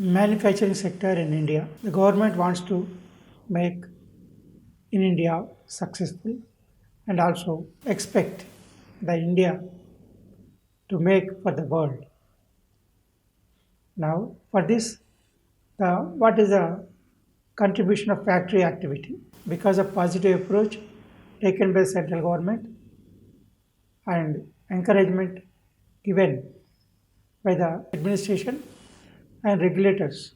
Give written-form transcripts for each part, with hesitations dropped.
manufacturing sector in India. The government wants to make in India successful and also expect the India to make for the world. Now, for this, what is the contribution of factory activity? Because of positive approach taken by the central government and encouragement given by the administration and regulators,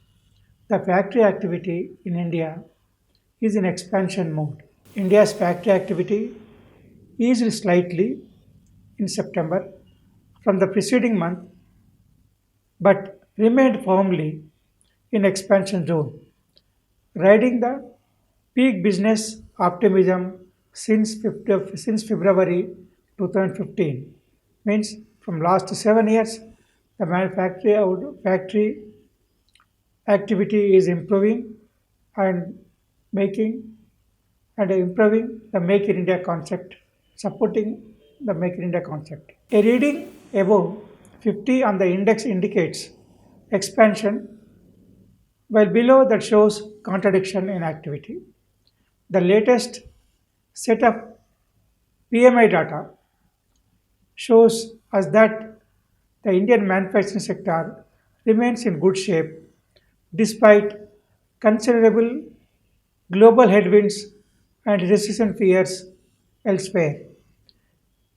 the factory activity in India is in expansion mode. India's factory activity eased slightly in September from the preceding month but remained firmly in expansion zone, riding the peak business optimism since February 2015. Means from last 7 years, the factory activity is improving and making and improving the Make in India concept, supporting the Make in India concept. A reading above 50 on the index indicates expansion, while below that shows contradiction in activity. The latest set of PMI data shows us that the Indian manufacturing sector remains in good shape despite considerable global headwinds and recession fears elsewhere.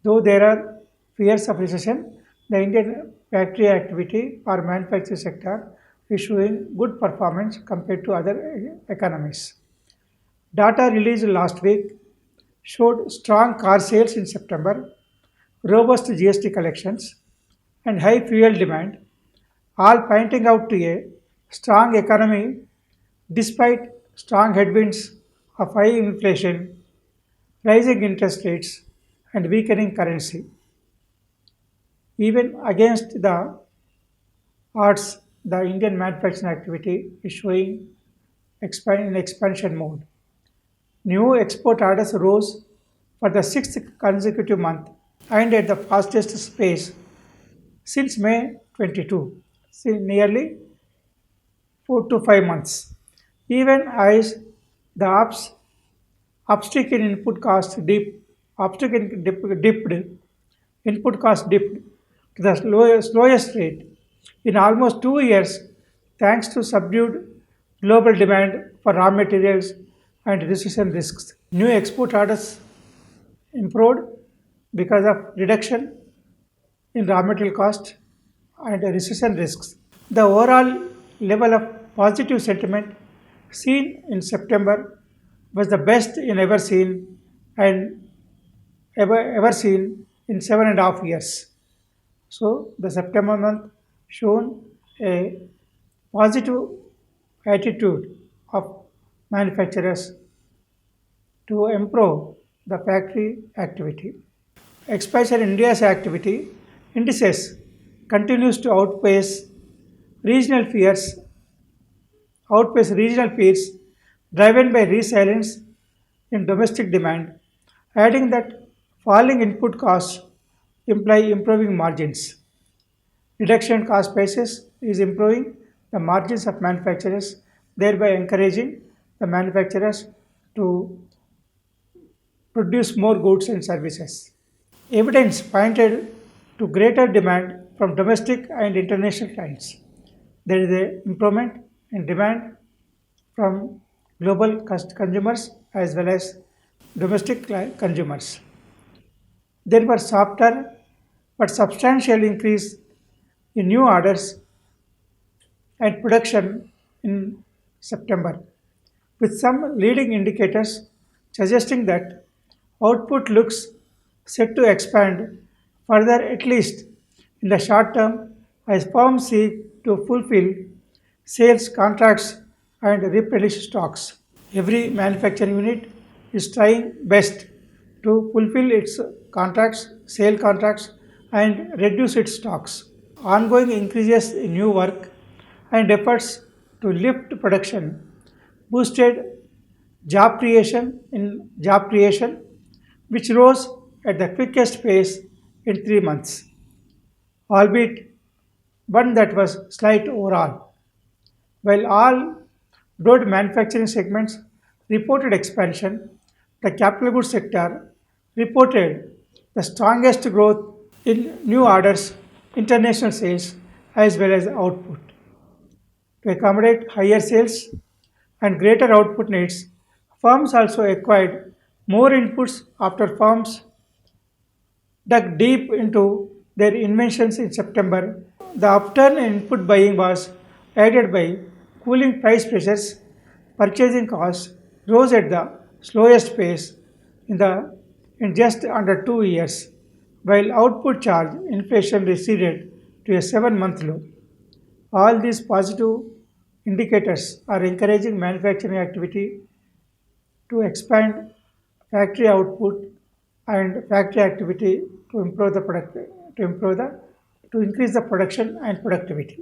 Though there are fears of recession, the Indian factory activity or manufacturing sector is showing good performance compared to other economies. Data released last week showed strong car sales in September, robust GST collections, and high fuel demand, all pointing out to a strong economy despite strong headwinds of high inflation, rising interest rates, and weakening currency. Even against the odds, the Indian manufacturing activity is showing in expansion mode. New export orders rose for the sixth consecutive month and at the fastest pace since May 22, nearly 4 to 5 months. Even as the upstick in input cost dipped, input cost dipped to the lowest rate in almost 2 years thanks to subdued global demand for raw materials and recession risks. New export orders improved because of reduction in raw material cost and recession risks. The overall level of positive sentiment seen in September was the best in ever seen in 7.5 years. So the September month shown a positive attitude of manufacturers to improve the factory activity. Expansion in India's activity indices continues to regional fears, outpace regional fears driven by resilience in domestic demand, adding that falling input costs imply improving margins. Reduction in cost basis is improving the margins of manufacturers, thereby encouraging the manufacturers to produce more goods and services. Evidence pointed to greater demand from domestic and international clients. There is an improvement in demand from global consumers as well as domestic consumers. There were softer but substantial increase in new orders and production in September, with some leading indicators suggesting that output looks set to expand further at least in the short term as firms seek to fulfill sales contracts and replenish stocks. Every manufacturing unit is trying best to fulfill its sale contracts, and reduce its stocks. Ongoing increases in new work and efforts to lift production boosted job creation, which rose at the quickest pace in 3 months, albeit one that was slight overall. While all broad manufacturing segments reported expansion, the capital goods sector reported the strongest growth in new orders, international sales, as well as output. To accommodate higher sales and greater output needs, firms also acquired more inputs after firms dug deep into their inventions in September. The upturn in input buying was aided by cooling price pressures. Purchasing costs rose at the slowest pace in just under 2 years, while output charge inflation receded to a 7-month low. All these positive indicators are encouraging manufacturing activity to expand factory output and factory activity to improve the product to improve the to increase the production and productivity.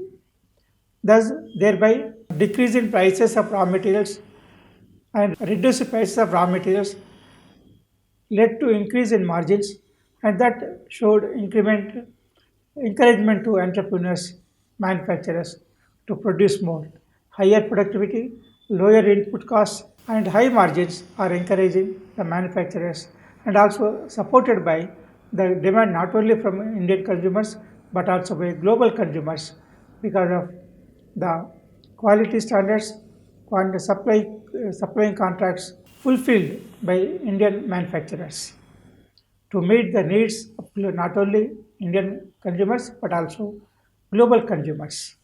Thus, thereby decrease in prices of raw materials and reduce the prices of raw materials led to increase in margins, and that showed encouragement to entrepreneurs, manufacturers to produce more. Higher productivity, lower input costs, and high margins are encouraging the manufacturers and also supported by the demand not only from Indian consumers but also by global consumers because of the quality standards and supplying contracts fulfilled by Indian manufacturers to meet the needs of not only Indian consumers but also global consumers.